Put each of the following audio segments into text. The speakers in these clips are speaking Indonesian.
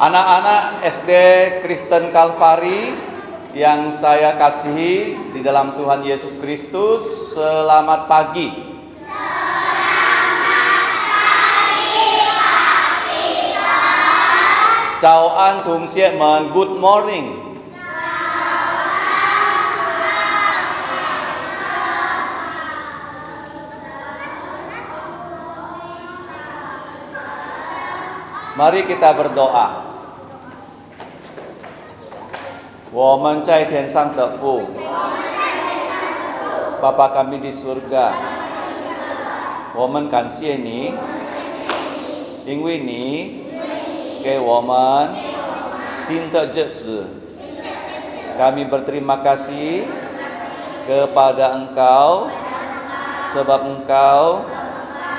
Anak-anak SD Kristen Kalvari yang saya kasihi di dalam Tuhan Yesus Kristus, selamat pagi. Chào anh同学们 good morning. Mari kita berdoa. 我们在天上的父， Bapa kami di surga， 我们感谢你， 因为你给我们新的日子。 Kami berterima kasih kepada Engkau sebab Engkau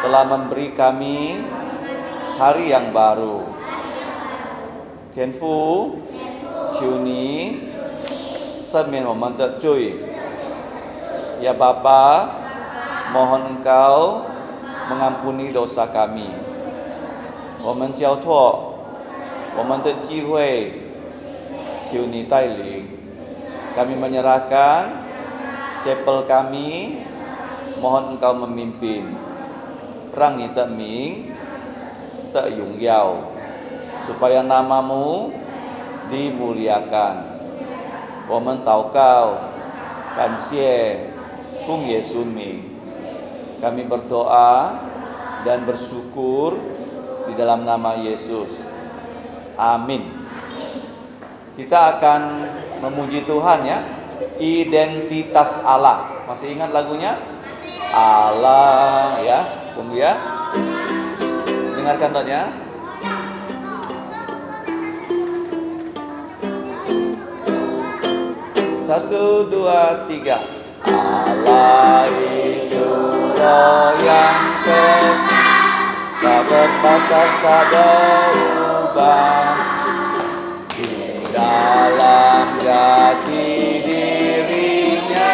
telah memberi kami hari yang baru. Thiên父, Chúa Ní,赦免我们的罪。 Ya Bapa, mohon Engkau mengampuni dosa kami. 我们交托我们的机会， 求你带领。 Kami menyerahkan chapel kami, mohon Engkau memimpin. Rang ni te ming, te yung yao, supaya namamu dimuliakan. 我们祷告，感谢奉耶稣名。 Kami berdoa dan bersyukur di dalam nama Yesus. Amin. Kita akan memuji Tuhan ya. Identitas Allah. Masih ingat lagunya? Allah ya. Tunggu ya. Dengarkan notnya. Satu, dua, tiga. Allah itu Roh yang kekal, tak berbatas, tak berubah. Di dalam jati dirinya,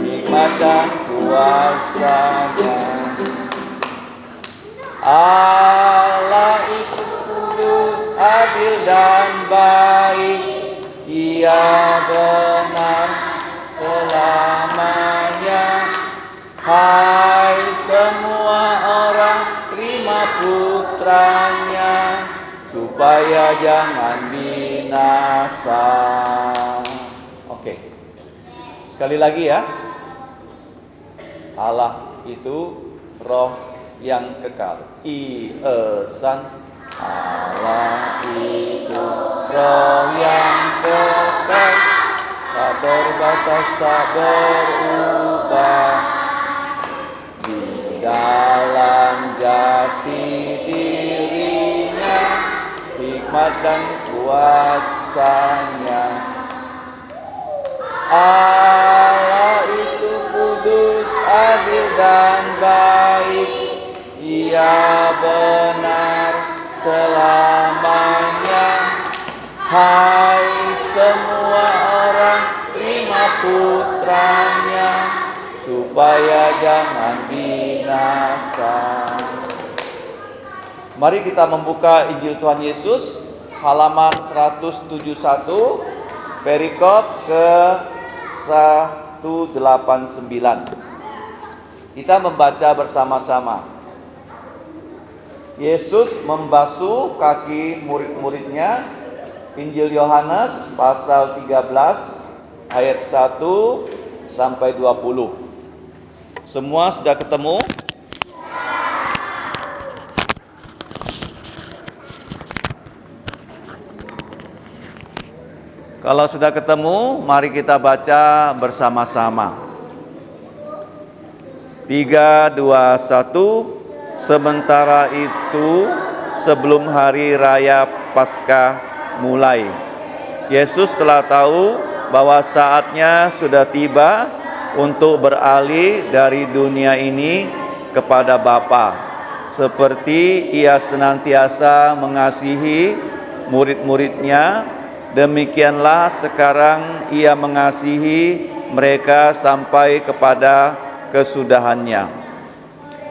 hikmat dan kuasanya. Allah itu kudus, adil dan baik. Ia benar selamanya. Hai semua orang, terima putranya, supaya jangan binasa. Oke. Sekali lagi ya. Allah itu Roh yang kekal. Iesan. Allah itu Roh yang kekal, tak terbatas, tak berubah. Di dalam jati dirinya, hikmat dan kuasanya. Allah itu kudus, adil dan baik. Ia benar selamanya. Hai semua orang, terima putranya, supaya jangan binasa. Mari kita membuka Injil Tuhan Yesus, halaman 171, perikop ke 189. Kita membaca bersama-sama. Yesus membasuh kaki murid-muridnya. Injil Yohanes pasal 13 ayat 1 sampai 20. Semua sudah ketemu? Kalau sudah ketemu, mari kita baca bersama-sama. 3, 2, 1. Sementara itu, sebelum hari raya Paskah mulai, Yesus telah tahu bahwa saatnya sudah tiba untuk beralih dari dunia ini kepada Bapa. Seperti Ia senantiasa mengasihi murid-muridnya, demikianlah sekarang Ia mengasihi mereka sampai kepada kesudahannya.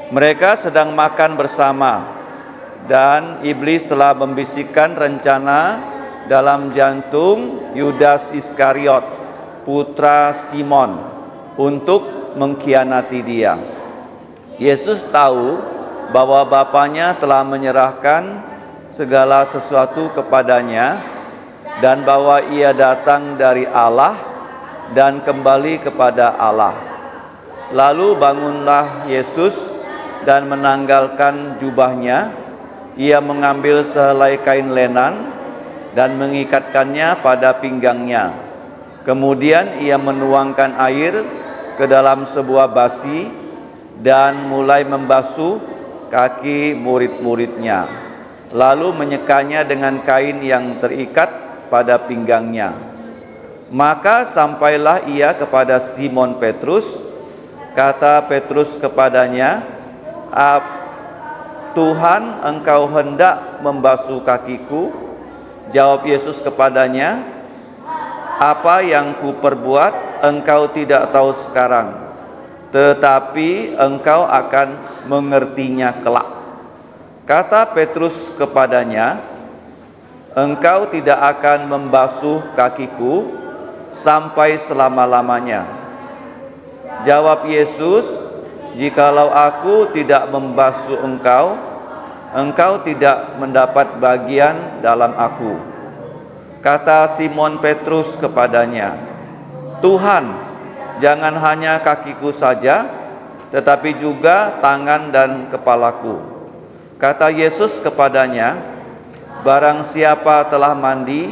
Mereka sedang makan bersama. dan iblis telah membisikkan rencana dalam jantung Yudas Iskariot, putra Simon, untuk mengkhianati dia. Yesus tahu bahwa Bapanya telah menyerahkan segala sesuatu kepadanya dan bahwa ia datang dari Allah dan kembali kepada Allah. Lalu bangunlah Yesus dan menanggalkan jubahnya. Ia mengambil sehelai kain lenan dan mengikatkannya pada pinggangnya. Kemudian ia menuangkan air ke dalam sebuah basi dan mulai membasuh kaki murid-muridnya, lalu menyekanya dengan kain yang terikat pada pinggangnya. Maka sampailah ia kepada Simon Petrus. Kata Petrus kepadanya, "Tuhan, engkau hendak membasuh kakiku?" Jawab Yesus kepadanya, "Apa yang kuperbuat engkau tidak tahu sekarang, tetapi engkau akan mengertinya kelak." Kata Petrus kepadanya, "Engkau tidak akan membasuh kakiku sampai selama-lamanya." Jawab Yesus, "Jikalau aku tidak membasuh engkau, engkau tidak mendapat bagian dalam aku." Kata Simon Petrus kepadanya, "Tuhan, jangan hanya kakiku saja, tetapi juga tangan dan kepalaku." Kata Yesus kepadanya, "Barang siapa telah mandi,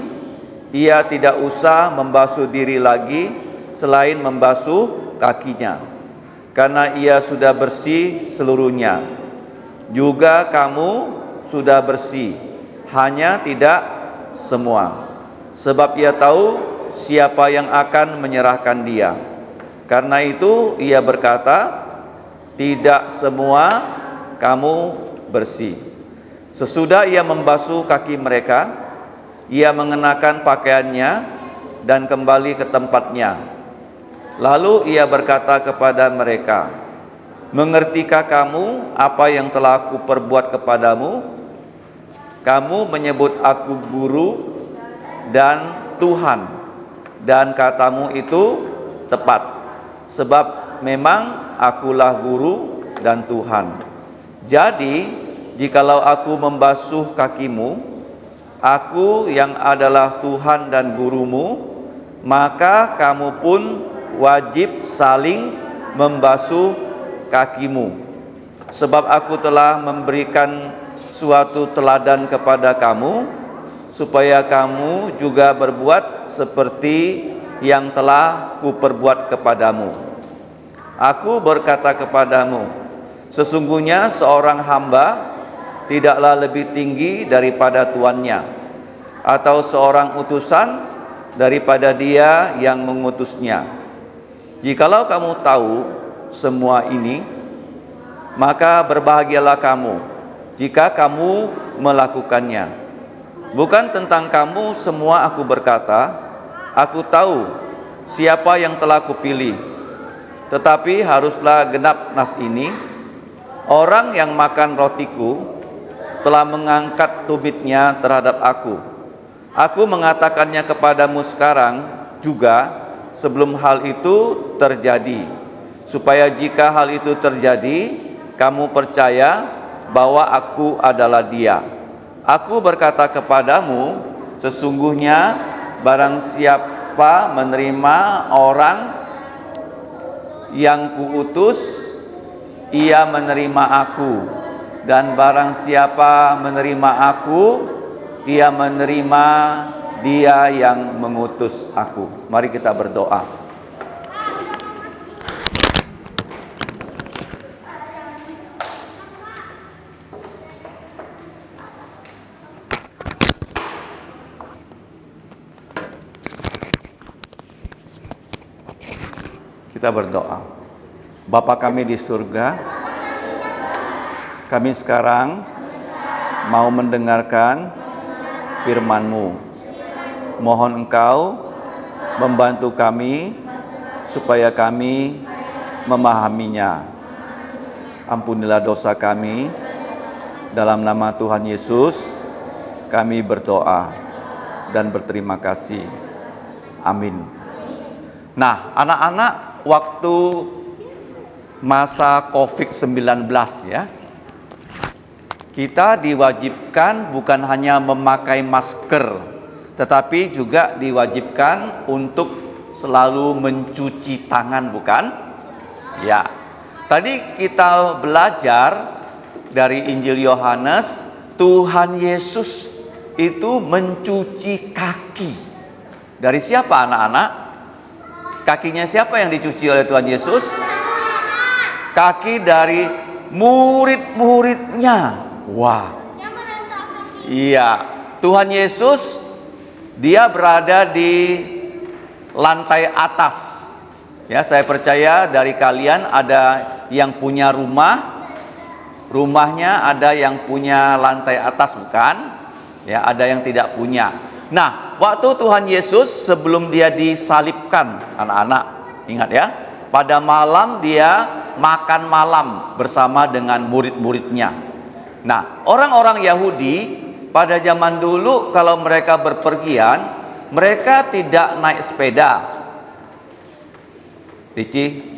ia tidak usah membasuh diri lagi selain membasuh kakinya, karena ia sudah bersih seluruhnya. Juga kamu sudah bersih, hanya tidak semua. Sebab ia tahu siapa yang akan menyerahkan dia. Karena itu ia berkata, tidak semua kamu bersih." Sesudah ia membasuh kaki mereka, ia mengenakan pakaiannya dan kembali ke tempatnya. Lalu ia berkata kepada mereka, "Mengertikah kamu apa yang telah aku perbuat kepadamu? Kamu menyebut aku guru dan Tuhan, dan katamu itu tepat, sebab memang akulah guru dan Tuhan. Jadi, jikalau aku membasuh kakimu, aku yang adalah Tuhan dan gurumu, maka kamu pun wajib saling membasuh kakimu. Sebab aku telah memberikan suatu teladan kepada kamu, supaya kamu juga berbuat seperti yang telah kuperbuat kepadamu. Aku berkata kepadamu, sesungguhnya seorang hamba tidaklah lebih tinggi daripada tuannya, atau seorang utusan daripada dia yang mengutusnya. Jikalau kamu tahu semua ini, maka berbahagialah kamu jika kamu melakukannya. Bukan tentang kamu semua aku berkata, aku tahu siapa yang telah kupilih. Tetapi haruslah genap nas ini, orang yang makan rotiku telah mengangkat tumitnya terhadap aku. Aku mengatakannya kepadamu sekarang juga, sebelum hal itu terjadi, supaya jika hal itu terjadi, kamu percaya bahwa aku adalah Dia. Aku berkata kepadamu, sesungguhnya barang siapa menerima orang yang kuutus, ia menerima aku, dan barang siapa menerima aku, ia menerima Dia yang mengutus aku. Mari kita berdoa. Kita berdoa. Bapa kami di surga, kami sekarang mau mendengarkan firman-Mu. Mohon Engkau membantu kami supaya kami memahaminya. Ampunilah dosa kami Dalam nama Tuhan Yesus, kami berdoa dan berterima kasih. Amin. Nah, anak-anak, waktu masa COVID-19 ya, kita diwajibkan bukan hanya memakai masker, tetapi juga diwajibkan untuk selalu mencuci tangan, bukan? Ya. Tadi kita belajar dari Injil Yohanes, Tuhan Yesus itu mencuci kaki. Dari siapa anak-anak? Kakinya siapa yang dicuci oleh Tuhan Yesus? Kaki dari murid-muridnya. Wah. Iya, Tuhan Yesus dia berada di lantai atas. Ya, saya percaya dari kalian ada yang punya rumahnya ada yang punya lantai atas, bukan? Ya, ada yang tidak punya. Nah, waktu Tuhan Yesus sebelum dia disalibkan, anak-anak, ingat ya, pada malam dia makan malam bersama dengan murid-muridnya. Nah, orang-orang Yahudi pada zaman dulu kalau mereka berpergian, mereka tidak naik sepeda. Ricci,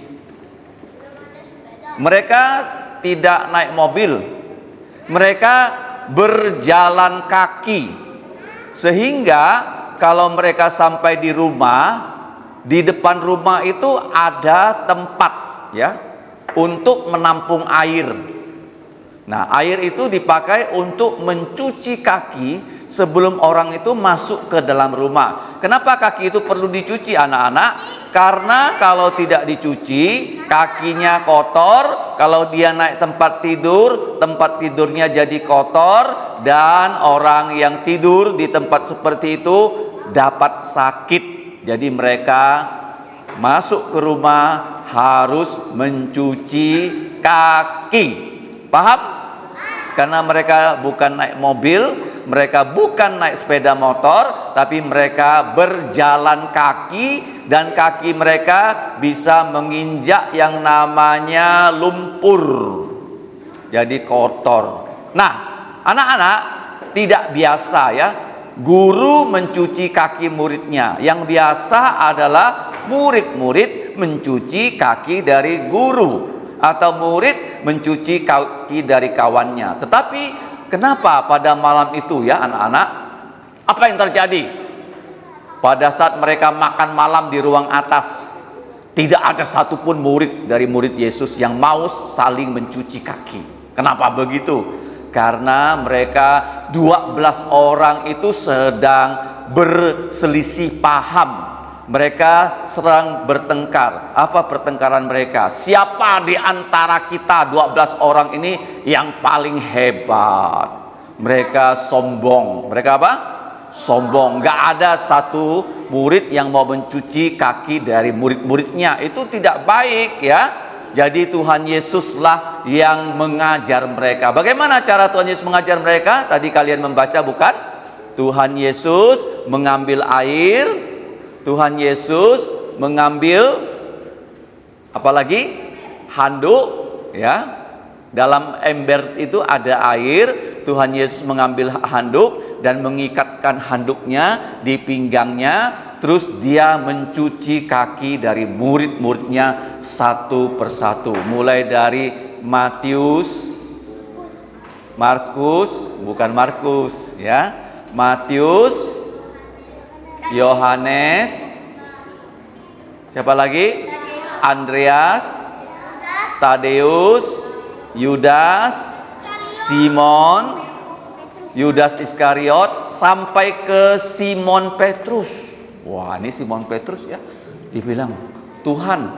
mereka tidak naik mobil, mereka berjalan kaki, sehingga kalau mereka sampai di rumah, di depan rumah itu ada tempat ya untuk menampung air. Nah, air itu dipakai untuk mencuci kaki sebelum orang itu masuk ke dalam rumah. Kenapa kaki itu perlu dicuci, anak-anak? Karena kalau tidak dicuci, kakinya kotor. Kalau dia naik tempat tidurnya jadi kotor, dan orang yang tidur di tempat seperti itu dapat sakit. Jadi mereka masuk ke rumah harus mencuci kaki. Paham? Karena mereka bukan naik mobil, mereka bukan naik sepeda motor, tapi mereka berjalan kaki, dan kaki mereka bisa menginjak yang namanya lumpur, jadi kotor. Nah, anak-anak, tidak biasa ya guru mencuci kaki muridnya. Yang biasa adalah murid-murid mencuci kaki dari guru, atau murid mencuci kaki dari kawannya. Tetapi kenapa pada malam itu ya anak-anak, apa yang terjadi? Pada saat mereka makan malam di ruang atas, tidak ada satupun murid dari murid Yesus yang mau saling mencuci kaki. Kenapa begitu? Karena mereka 12 orang itu sedang berselisih paham. Mereka sedang bertengkar. Apa pertengkaran mereka? Siapa di antara kita 12 orang ini yang paling hebat? Mereka sombong. Mereka apa? Sombong. Gak ada satu murid yang mau mencuci kaki dari murid-muridnya. Itu tidak baik ya. Jadi Tuhan Yesuslah yang mengajar mereka. Bagaimana cara Tuhan Yesus mengajar mereka? Tadi kalian membaca, bukan? Tuhan Yesus mengambil air, Tuhan Yesus mengambil apalagi handuk ya. Dalam ember itu ada air. Tuhan Yesus mengambil handuk dan mengikatkan handuknya di pinggangnya, terus dia mencuci kaki dari murid-muridnya satu persatu, mulai dari Matius, Markus, bukan Markus ya, Matius, Yohanes, siapa lagi? Andreas, Tadeus, Yudas, Simon, Yudas Iskariot, sampai ke Simon Petrus. Wah, ini Simon Petrus ya, dibilang, Tuhan,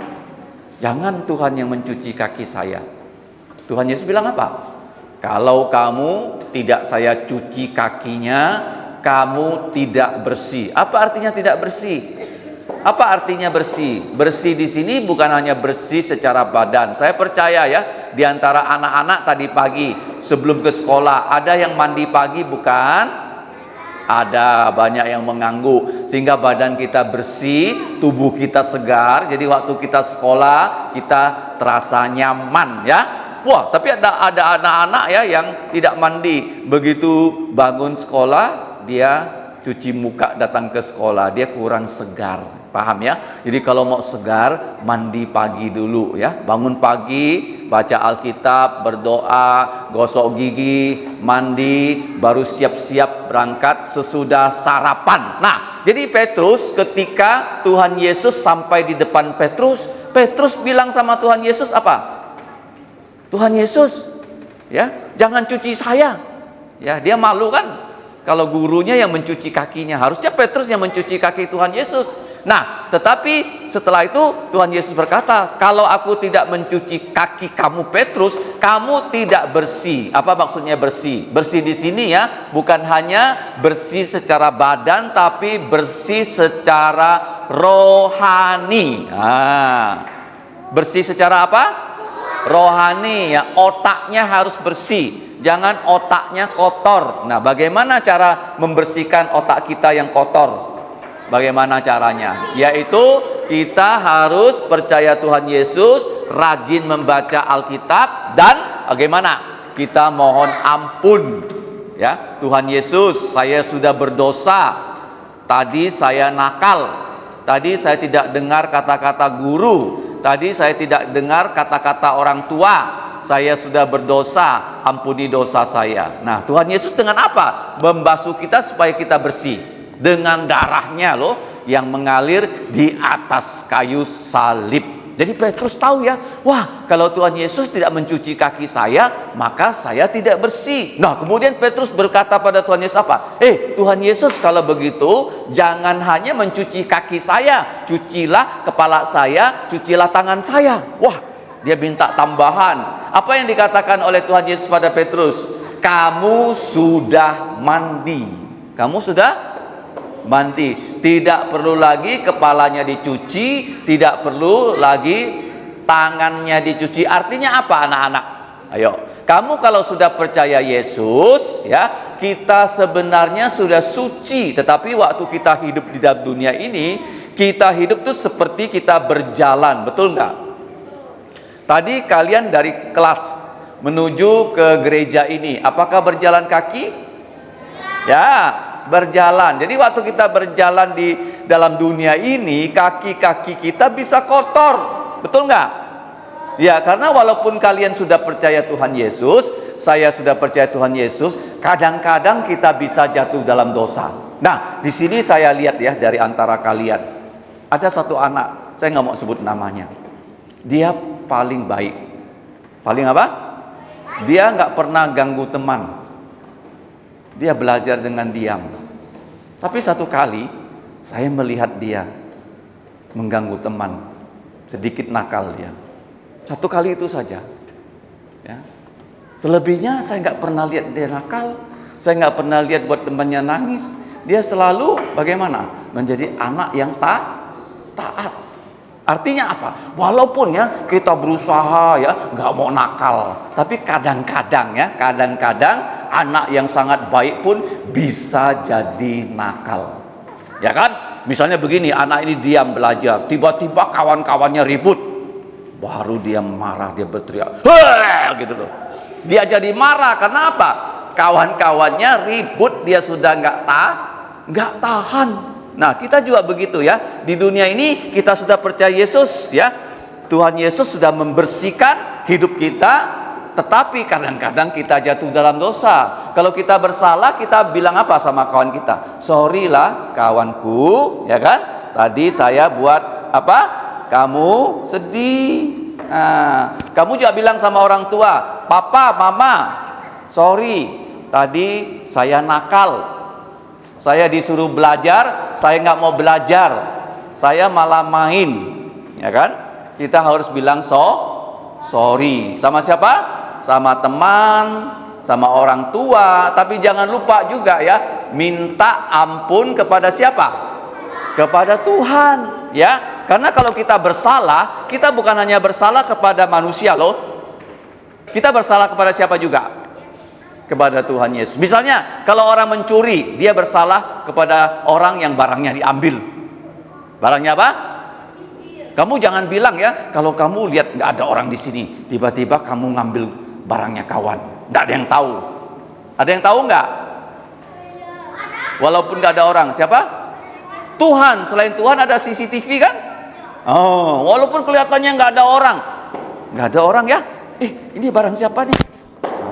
jangan Tuhan yang mencuci kaki saya. Tuhan Yesus bilang apa? Kalau kamu tidak saya cuci kakinya, kamu tidak bersih. Apa artinya tidak bersih? Apa artinya bersih? Bersih di sini bukan hanya bersih secara badan. Saya percaya ya, di antara anak-anak tadi pagi sebelum ke sekolah ada yang mandi pagi, bukan? Ada, banyak yang mengangguk, sehingga badan kita bersih, tubuh kita segar. Jadi waktu kita sekolah kita terasa nyaman ya. Wah, tapi ada anak-anak ya yang tidak mandi. Begitu bangun sekolah, dia cuci muka datang ke sekolah, dia kurang segar. Paham ya? Jadi kalau mau segar, mandi pagi dulu ya. Bangun pagi, baca Alkitab, berdoa, gosok gigi, mandi, baru siap-siap berangkat sesudah sarapan. Nah, jadi Petrus ketika Tuhan Yesus sampai di depan Petrus bilang sama Tuhan Yesus apa? Tuhan Yesus, ya, jangan cuci saya. Ya, dia malu kan? Kalau gurunya yang mencuci kakinya, harusnya Petrus yang mencuci kaki Tuhan Yesus. Nah, tetapi setelah itu Tuhan Yesus berkata, kalau aku tidak mencuci kaki kamu Petrus, kamu tidak bersih. Apa maksudnya bersih? Bersih di sini ya, bukan hanya bersih secara badan, tapi bersih secara rohani. Bersih secara apa? Rohani ya, otaknya harus bersih. Jangan otaknya kotor. Nah, bagaimana cara membersihkan otak kita yang kotor? Bagaimana caranya? Yaitu kita harus percaya Tuhan Yesus, rajin membaca Alkitab, dan bagaimana? Kita mohon ampun. Ya, Tuhan Yesus, saya sudah berdosa. Tadi saya nakal. Tadi saya tidak dengar kata-kata guru. Tadi saya tidak dengar kata-kata orang tua. Saya sudah berdosa, ampuni dosa saya. Nah, Tuhan Yesus dengan apa? Membasuh kita supaya kita bersih. Dengan darahnya loh yang mengalir di atas kayu salib. Jadi Petrus tahu ya, wah, kalau Tuhan Yesus tidak mencuci kaki saya, maka saya tidak bersih. Nah, kemudian Petrus berkata pada Tuhan Yesus apa? Tuhan Yesus, kalau begitu jangan hanya mencuci kaki saya, cucilah kepala saya, cucilah tangan saya. Wah, dia minta tambahan. Apa yang dikatakan oleh Tuhan Yesus pada Petrus? Kamu sudah mandi. Kamu sudah mandi, tidak perlu lagi kepalanya dicuci, tidak perlu lagi tangannya dicuci. Artinya apa anak-anak? Ayo, kamu kalau sudah percaya Yesus ya, kita sebenarnya sudah suci. Tetapi waktu kita hidup di dalam dunia ini, kita hidup tuh seperti kita berjalan, betul nggak? Tadi kalian dari kelas menuju ke gereja ini, apakah berjalan kaki? Ya, berjalan. Jadi waktu kita berjalan di dalam dunia ini, kaki-kaki kita bisa kotor, betul nggak? Ya, karena walaupun kalian sudah percaya Tuhan Yesus, saya sudah percaya Tuhan Yesus, kadang-kadang kita bisa jatuh dalam dosa. Nah, di sini saya lihat ya, dari antara kalian ada satu anak, saya nggak mau sebut namanya. Dia paling baik. Paling apa? Dia nggak pernah ganggu teman. Dia belajar dengan diam. Tapi satu kali saya melihat dia mengganggu teman, sedikit nakal dia. Satu kali itu saja. Ya. Selebihnya saya nggak pernah lihat dia nakal. Saya nggak pernah lihat buat temannya nangis. Dia selalu bagaimana? Menjadi anak yang taat. Artinya apa? Walaupun ya kita berusaha ya nggak mau nakal, tapi kadang-kadang anak yang sangat baik pun bisa jadi nakal. Ya kan? Misalnya begini, anak ini diam belajar, tiba-tiba kawan-kawannya ribut, baru dia marah, dia berteriak, "Hei!" gitu loh. Dia jadi marah karena apa? Kawan-kawannya ribut, dia sudah nggak tahan. Nah, kita juga begitu ya. Di dunia ini kita sudah percaya Yesus ya. Tuhan Yesus sudah membersihkan hidup kita, tetapi kadang-kadang kita jatuh dalam dosa. Kalau kita bersalah, kita bilang apa sama kawan kita? "Sorry lah kawanku," ya kan? "Tadi saya buat apa? Kamu sedih." Nah, kamu juga bilang sama orang tua, "Papa, Mama, sorry, tadi saya nakal. Saya disuruh belajar, saya nggak mau belajar. Saya malah main." Ya kan? Kita harus bilang sorry. Sama siapa? Sama teman, sama orang tua. Tapi jangan lupa juga ya, minta ampun kepada siapa? Kepada Tuhan. Ya, karena kalau kita bersalah, kita bukan hanya bersalah kepada manusia loh. Kita bersalah kepada siapa juga? Kepada Tuhan Yesus. Misalnya kalau orang mencuri, dia bersalah kepada orang yang barangnya diambil. Barangnya apa? Kamu jangan bilang ya, kalau kamu lihat nggak ada orang di sini, tiba-tiba kamu ngambil barangnya kawan. Nggak ada yang tahu. Ada yang tahu nggak? Walaupun nggak ada orang, siapa? Tuhan. Selain Tuhan ada CCTV kan? Oh, walaupun kelihatannya nggak ada orang ya. Ini barang siapa nih?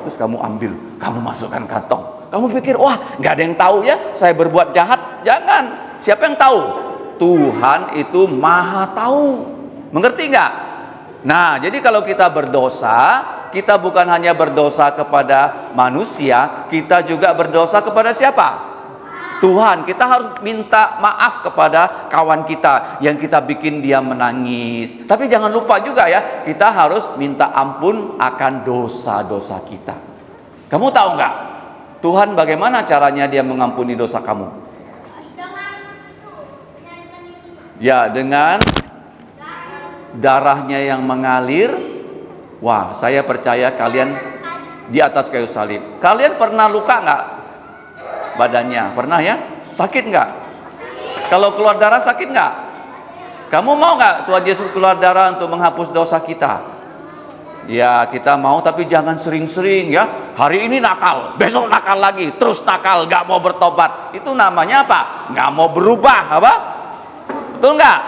Terus kamu ambil, kamu masukkan kantong. Kamu pikir, wah nggak ada yang tahu ya, saya berbuat jahat. Jangan. Siapa yang tahu? Tuhan itu maha tahu. Mengerti nggak? Nah, jadi kalau kita berdosa, kita bukan hanya berdosa kepada manusia, kita juga berdosa kepada siapa? Tuhan. Kita harus minta maaf kepada kawan kita yang kita bikin dia menangis. Tapi jangan lupa juga ya, kita harus minta ampun akan dosa-dosa kita. Kamu tahu nggak? Tuhan bagaimana caranya dia mengampuni dosa kamu? Ya, dengan darahnya yang mengalir. Wah, saya percaya kalian di atas kayu salib. Kalian pernah luka nggak badannya? Pernah ya? Sakit nggak? Kalau keluar darah sakit nggak? Kamu mau nggak Tuhan Yesus keluar darah untuk menghapus dosa kita? Ya, kita mau, tapi jangan sering-sering ya. Hari ini nakal, besok nakal lagi, terus nakal, nggak mau bertobat. Itu namanya apa? Nggak mau berubah, apa? Betul nggak?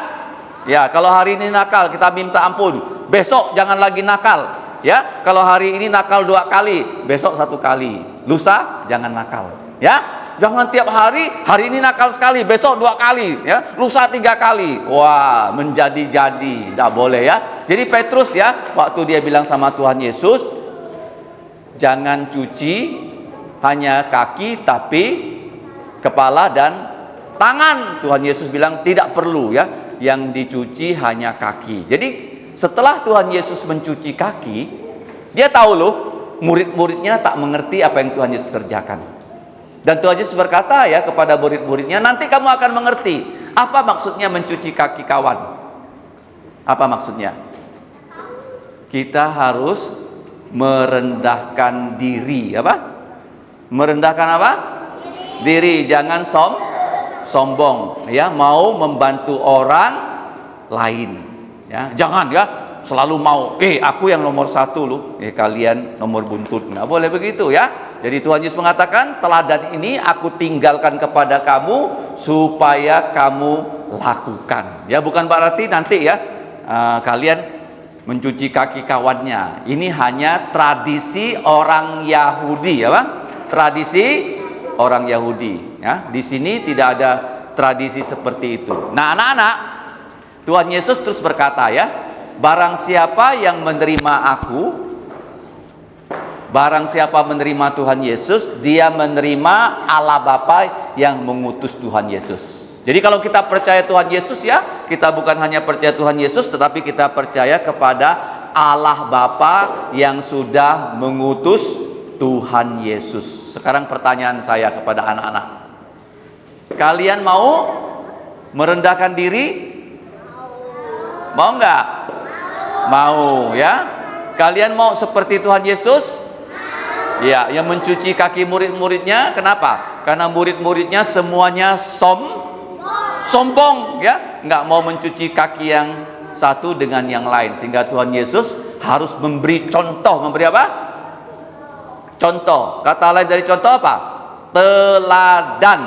Ya, kalau hari ini nakal, kita minta ampun. Besok jangan lagi nakal. Ya, kalau hari ini nakal 2 kali, besok 1 kali. Lusa jangan nakal. Ya, jangan tiap hari ini nakal sekali, besok 2 kali. Ya, lusa 3 kali. Wah, menjadi-jadi, tidak boleh ya. Jadi Petrus ya, waktu dia bilang sama Tuhan Yesus, jangan cuci hanya kaki, tapi kepala dan tangan. Tuhan Yesus bilang tidak perlu ya, yang dicuci hanya kaki. Jadi setelah Tuhan Yesus mencuci kaki, dia tahu loh, murid-muridnya tak mengerti apa yang Tuhan Yesus kerjakan. Dan Tuhan Yesus berkata ya kepada murid-muridnya, nanti kamu akan mengerti apa maksudnya mencuci kaki kawan. Apa maksudnya? Kita harus merendahkan diri. Apa? Merendahkan apa? Diri. Jangan sombong ya, mau membantu orang lain ya, jangan ya selalu mau aku yang nomor 1 loh, kalian nomor buntut. Nggak boleh begitu ya. Jadi Tuhan Yesus mengatakan, teladan ini aku tinggalkan kepada kamu supaya kamu lakukan ya. Bukan berarti nanti ya kalian mencuci kaki kawannya. Ini hanya tradisi orang Yahudi ya, Bang? Tradisi orang Yahudi ya. Di sini tidak ada tradisi seperti itu. Nah, anak-anak, Tuhan Yesus terus berkata ya, barang siapa yang menerima aku, barang siapa menerima Tuhan Yesus, dia menerima Allah Bapa yang mengutus Tuhan Yesus. Jadi kalau kita percaya Tuhan Yesus ya, kita bukan hanya percaya Tuhan Yesus, tetapi kita percaya kepada Allah Bapa yang sudah mengutus Tuhan Yesus. Sekarang pertanyaan saya kepada anak-anak, kalian mau merendahkan diri? Mau nggak? Mau ya. Kalian mau seperti Tuhan Yesus? Ya, yang mencuci kaki murid-muridnya. Kenapa? Karena murid-muridnya semuanya sombong ya, nggak mau mencuci kaki yang satu dengan yang lain, sehingga Tuhan Yesus harus memberi contoh. Memberi apa? Contoh. Kata lain dari contoh apa? Teladan.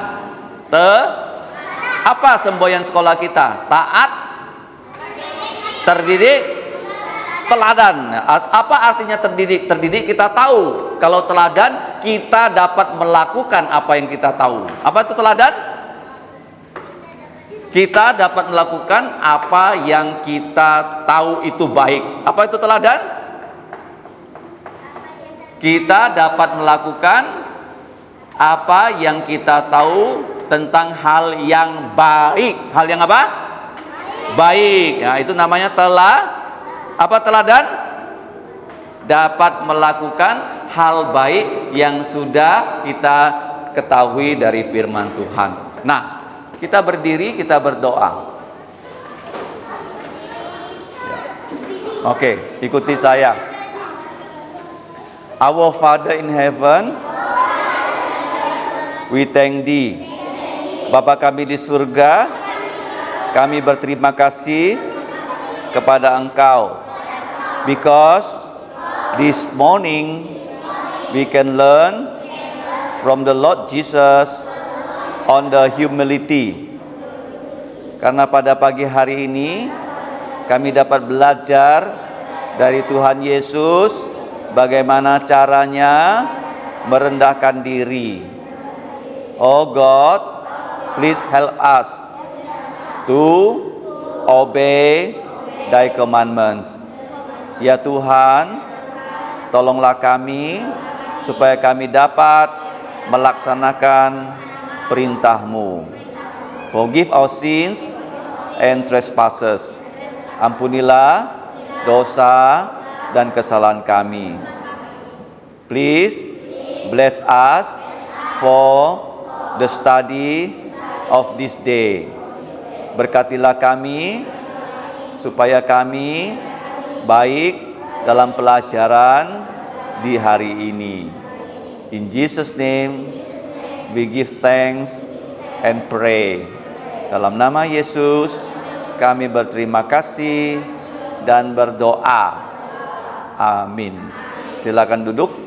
Apa semboyan sekolah kita? Taat, terdidik, teladan. Apa artinya terdidik? Terdidik kita tahu. Kalau teladan, kita dapat melakukan apa yang kita tahu. Apa itu teladan? Kita dapat melakukan apa yang kita tahu itu baik. Apa itu teladan? Kita dapat melakukan apa yang kita tahu tentang hal yang baik. Hal yang apa? Baik. Ya, itu namanya teladan. Dapat melakukan hal baik yang sudah kita ketahui dari firman Tuhan. Nah, kita berdiri, kita berdoa. Oke, ikuti saya. Our Father in heaven, we thank Thee. Bapa kami di surga, kami berterima kasih kepada Engkau. Because this morning we can learn from the Lord Jesus on the humility. Karena pada pagi hari ini kami dapat belajar dari Tuhan Yesus bagaimana caranya merendahkan diri. Oh God, please help us to obey Thy commandments. Ya Tuhan, tolonglah kami supaya kami dapat melaksanakan perintah-Mu. Forgive our sins and trespasses. Ampunilah dosa dan kesalahan kami. Please bless us for the study of this day. Berkatilah kami supaya kami baik dalam pelajaran di hari ini. In Jesus' name we give thanks and pray. Dalam nama Yesus kami berterima kasih dan berdoa. Amin. Silakan duduk.